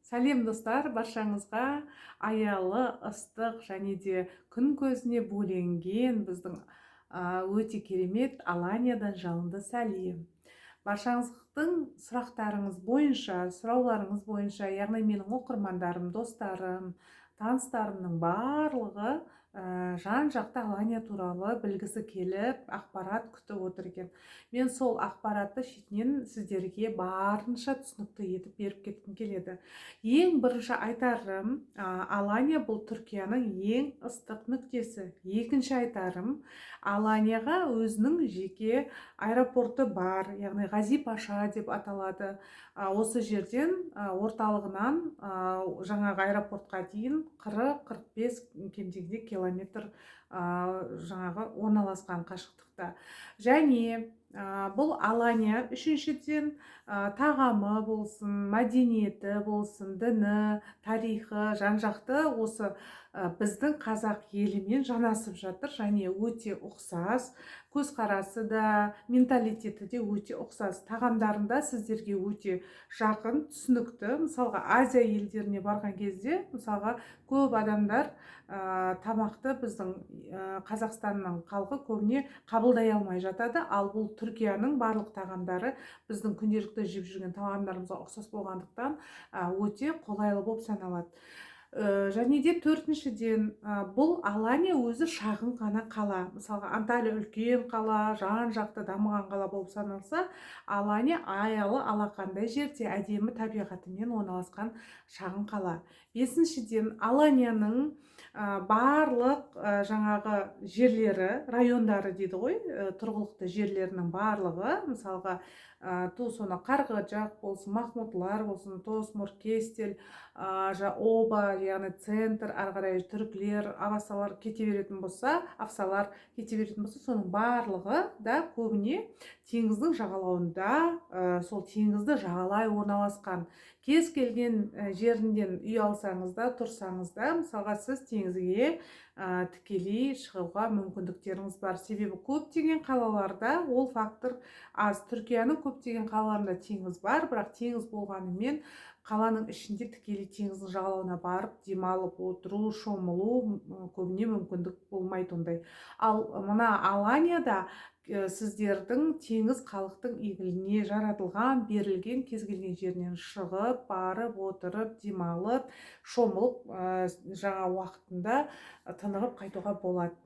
Сәлем достар, баршаңызға аялы, ыстық және де күн көзіне бөленген біздің өте керемет Аланиядан жалынды сәлем. Баршаңыздың сұрақтарыңыз бойынша, сұрауларыңыз бойынша, яғни менің оқырмандарым, достарым, таныстарымның барлығы жан-жақты Алания туралы білгісі келіп, ақпарат күтіп отыр екен. Мен сол ақпаратты шетінен сіздерге барынша түсінікті етіп беріп кеткім келеді. Ең бірінші айтарым, Алания бұл Түркияның ең ыстық нүктесі. Екінші айтарым, Аланияға өзінің жеке аэропорты бар, яғни Гази Паша деп аталады. Осы жерден орталығынан жаңағы аэропортқа дейін 40-45 кем дегенде километр жаңағы орналасқан қашықтықта. Және бұл Алания үшіншіден тағамы болсын, мәдениеті болсын, діні, тарихы жан-жақты осы біздің қазақ елімен жанасып жатыр, және өте ұқсас, көзқарасы да, менталитеті де өте ұқсас. Тағамдарында сіздерге өте жақын, түсінікті. Мысалға Азия елдеріне барған кезде, мысалға көп адамдар тамақты біздің Қазақстанның халқы көбіне қабылдай алмай жатады, ал бұл Түркияның барлық тағамдары біздің күнделікті жеп жүрген тағамдарымызға ұқсас болғандықтан өте қолайлы болып саналады. Және де төртіншіден, бұл Алания өзі шағын ғана қала. Мысалға Анталия үлкен қала, жан-жақты дамыған қала болып саналса, Алания аялы алақандай жерде әдемі табиғатымен орналасқан шағын қала. Бесіншіден, Аланияның барлық жаңағы жерлері, райондары дейді ғой, тұрғылықты жерлерінің барлығы, мысалға соны Қарғажақ болсын, Махмутлар болсын, Тосмор, Кестель, Оба, яғни центр, ары қарай түрклер, авасалар кете беретін болса, соның барлығы да көбіне теңіздің жағалауында, сол теңізді жағалай орналасқан. Кез келген жерінден үй алсаңыз да, тұрсаңыз да, мысалға сіз теңізге тікелей шығуға мүмкіндіктеріңіз бар. Себебі көптеген қалаларда ол фактор аз. Түркияның көптеген қалаларында теңіз бар, бірақ теңіз болғанымен қаланың ішінде тікелей теңіздің жағалауына барып демалып отыру, шомылу көбіне мүмкіндік болмайды ондай. Ал мына Аланияда сіздердің теңіз халықтың игілігіне жаратылған, берілген, кез келген жерінен шығып, барып, отырып, демалып, шомылып, жаңа уақытында тынығып қайтуға болады.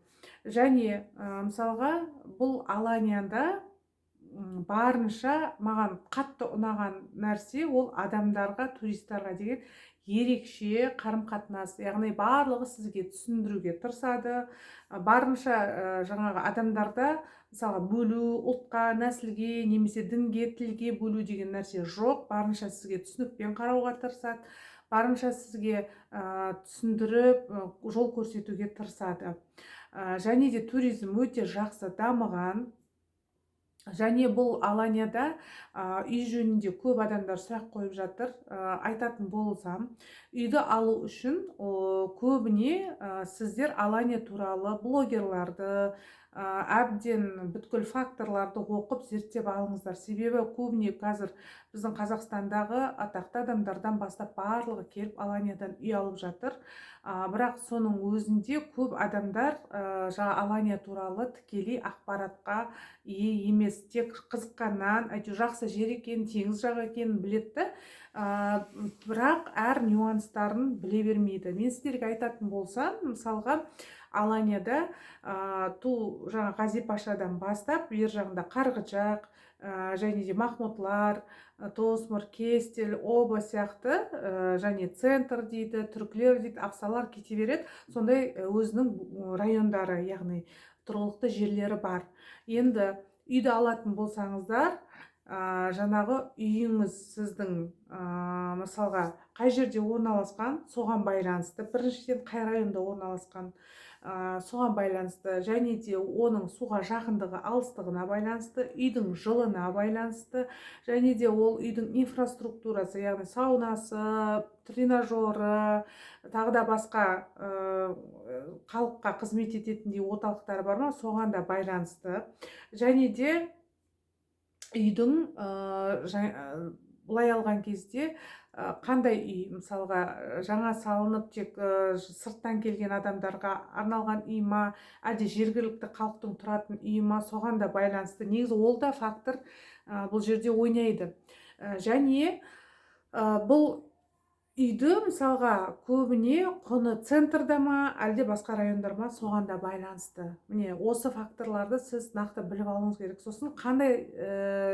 Және мысалға бұл Аланияда барынша маған қатты ұнаған нәрсе ол адамдарға, туристарға деген ерекше қарым-қатынас, яғни барлығы сізге түсіндіруге тырысады. Барынша жаңағы адамдарда мысалға бөлу, ұлтқа, нәсілге немесе дінге, тілге бөлу деген нәрсе жоқ. Барынша сізге түсінікпен қарауға тырысады, барынша сізге түсіндіріп, жол көрсетуге тырысады. Және де туризм өте жақсы дамыған. Және бұл Аланияда үй жөнінде көп адамдар сұрақ қойып жатыр. Айтатын болсам, үйді алу үшін көбіне сіздер Алания туралы блогерларды, әбден бүткіл факторларды оқып зерттеп алыңыздар. Себебі көбіне қазір біздің Қазақстандағы атақты адамдардан бастап барлығы келіп Аланиядан үй алып жатыр. Бірақ соның өзінде көп адамдар Алания туралы тікелей ақпаратқа ие емес. Тек қызыққаннан, әйтеуір жақсы жер екен, теңіз жағы екенін біледі, бірақ әр нюанстарын біле бермейді. Мен сіздерге айтатын болсам, мысалға Аланияда жаңа Гази Пашадан бастап бер жағында Қарғажақ, және де Махмутлар, Тосмор, Кестель, Оба сияқты, және центр дейді, түрклер дейді, авсалар кете береді. Сондай өзінің райондары, яғни тұрғылықты жерлері бар. Енді үйді алатын болсаңыздар, жаңағы үйіңіз сіздің мысалға қай жерде орналасқан, соған байланысты. Біріншіден қай районда орналасқан, соған байланысты, және де оның суға жақындығы, алыстығына байланысты, үйдің жылына байланысты, және де ол үйдің инфраструктурасы, яғни саунасы, тренажеры, тағы да басқа халыққа қызмет ететіндей орталықтары бар ма, соған да байланысты. Және де үйдің былай алған кезде қандай үй, мысалға жаңа салынып тек сырттан келген адамдарға арналған үй ма, әлде жергілікті халықтың тұратын үйі ма, соған да байланысты. Негізі ол да фактор бұл жерде ойнайды. Және бұл үйді мысалға көбіне құны центрда ма, әлде басқа райондар ма, соған да байланысты. Міне осы факторларды сіз нақты біліп алуыңыз керек. Сосын қандай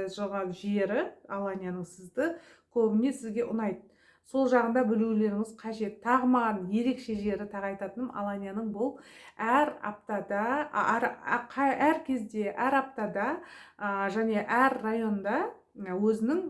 жері Аланияның сізді көбіне сізге ұнайды, сол жағында білулеріңіз қажет. Тағы маған ерекше жері тағы айтатыным, Аланияның бұл әр аптада, әр кезде, әр аптада және әр районда өзінің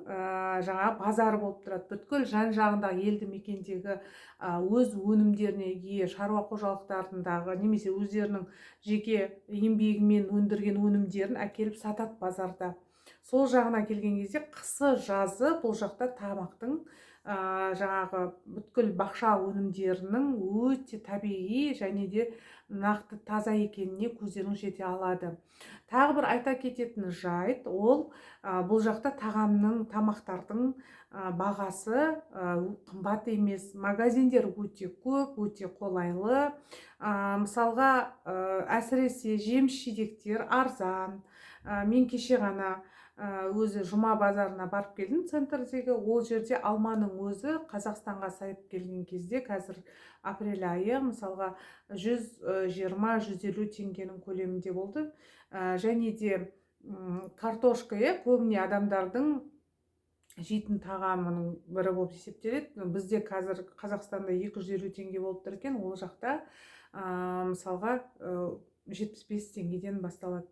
жаңа базары болып тұрады. Бүткіл жан-жағындағы елді мекендегі өз өнімдеріне ие шаруа қожалықтарындағы немесе өздерінің жеке еңбегімен өндірген өнімдерін әкеліп сатады базарда. Сол жағына келген кезде қысы жазы бұл жақта тамақтың жаңағы бүткіл бақша өнімдерінің өте табиғи және де нақты таза екеніне көздеріңіз жете алады. Тағы бір айта кететін жайт, ол бұл жақта тамақтардың бағасы қымбат емес. Магазиндер өте көп, өте қолайлы. Мысалға әсіресе жеміс-жидектер арзан. Мен кеше ғана өзі жұма базарына барып келдім, центрдегі. Ол жерде алманың өзі Қазақстанға сайып келген кезде, қазір апрель айы, мысалға 120-150 теңгенің көлемінде болды. Және де картошка көбіне адамдардың жейтін тағамының бірі болып есептеледі. Бізде қазір Қазақстанда 250 теңге болып тұр екен, ол жақта мысалға 75 теңгеден басталады.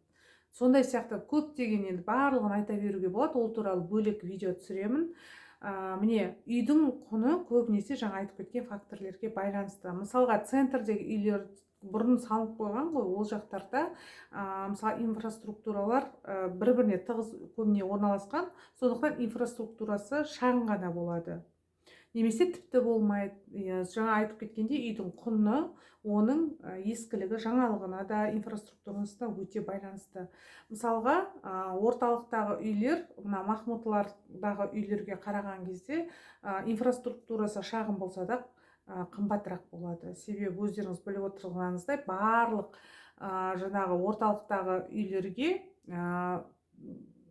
Сондай сияқты көптеген, енді барлығын айта беруге болады, ол туралы бөлек видео түсіремін. Міне үйдің құны көбінесе жаңа айтып кеткен факторлерге байланысты. Мысалға центрдегі үйлер бұрын салынып қойған ғой, ол жақтарда мысалы инфраструктуралар бір-біріне тығыз көбіне орналасқан, сондықтан инфраструктурасы шағын ғана болады. Немесе тіпті болмайды. Жаңа айтып кеткенде үйдің құны оның ескілігі, жаңалығына да, инфраструктурасына өте байланысты. Мысалға орталықтағы үйлер, мына Махмутлардағы үйлерге қараған кезде инфраструктурасы шағын болса да қымбатырақ болады. Себебі өздеріңіз біліп отырғаныңыздай, барлық жаңағы орталықтағы үйлерге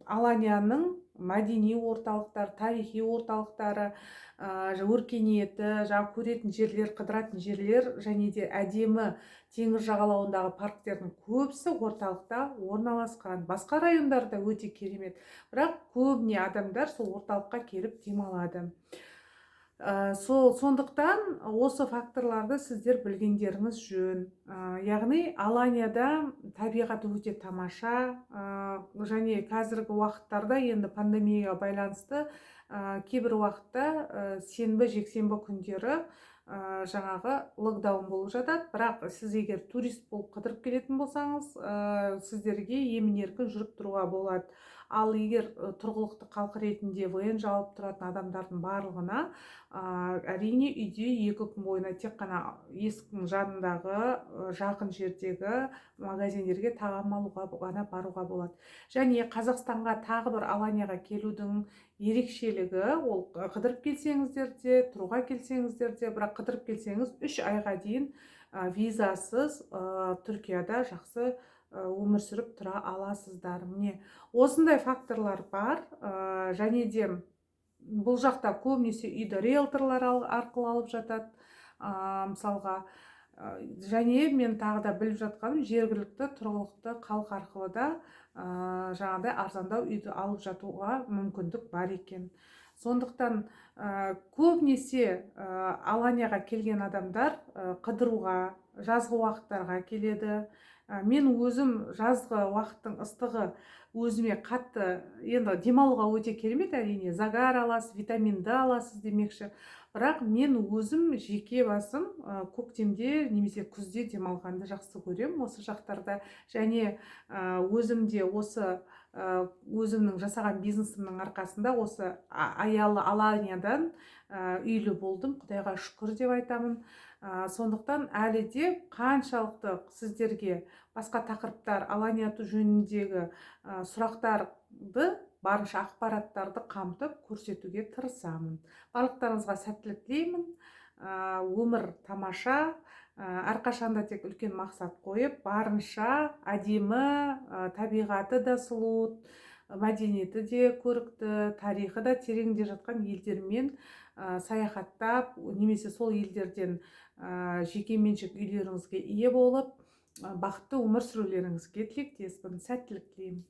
Аланияның мәдени орталықтар, тарихи орталықтары, өркениеті, көретін жерлер, қыдыратын жерлер және де әдемі теңіз жағалауындағы парктердің көбісі орталықта орналасқан. Басқа райондарда өте керемет, бірақ көбіне адамдар сол орталыққа келіп демалады. Сондықтан осы факторларды сіздер білгендеріңіз жөн. Яғни Аланияда табиғат өте тамаша, және қазіргі уақыттарда енді пандемияға байланысты кейбір уақытта сенбі, жексенбі күндері жаңағы локдаун болып жатады. Бірақ сіз егер турист болып қыдырып келетін болсаңыз, сіздерге емін-еркін жүріп тұруға болады. Ал егер тұрғылықты халық ретінде ВН алып тұратын адамдардың барлығына әрине үйде 2 күн бойына тек қана есіктің жанындағы жақын жердегі магазиндерге тағам алуға ғана баруға болады. Және Қазақстанға тағы бір Аланияға келудің ерекшелігі, ол қыдырып келсеңіздер де, тұруға келсеңіздер де, бірақ қыдырып келсеңіз 3 айға дейін визасыз Түркияда жақсы өмір сүріп тұра аласыздар. Міне осындай факторлар бар. Және де бұл жақта көбінесе үйді риэлторлар арқылы алып жатады. Мысалға, және мен тағы да біліп жатқаным, жергілікті тұрғылықты халық арқылы да жаңағыдай арзандау үйді алып жатуға мүмкіндік бар екен. Сондықтан көбінесе Аланияға келген адамдар қыдыруға, жазғы уақыттарға келеді. Мен өзім жазғы уақыттың ыстығы өзіме қатты, енді демалуға өте керемет, әрине, загар аласыз, витамин Д аласыз демекші. Бірақ мен өзім жеке басым көктемде немесе күзде демалғанды жақсы көремін осы жақтарда. Және өзімде осы өзімнің жасаған бизнесімнің арқасында осы аялы Аланиядан үйлі болдым, Құдайға шүкір деп айтамын. Сондықтан әлі де қаншалықты сіздерге басқа тақырыптар, Алания жөніндегі сұрақтарды барынша ақпараттарды қамтып көрсетуге тырысамын. Барлықтарыңызға сәттілік тілеймін. Өмір тамаша. Әрқашанда тек үлкен мақсат қойып, барынша әдемі, табиғаты да сұлу, мәдениеті де көрікті, тарихы да тереңде жатқан елдермен саяхаттап, немесе сол елдерден жекеменшік үйлеріңізге ие болып, бақытты өмір сүрулеріңізге тілектеспін. Сәттілік тілеймін.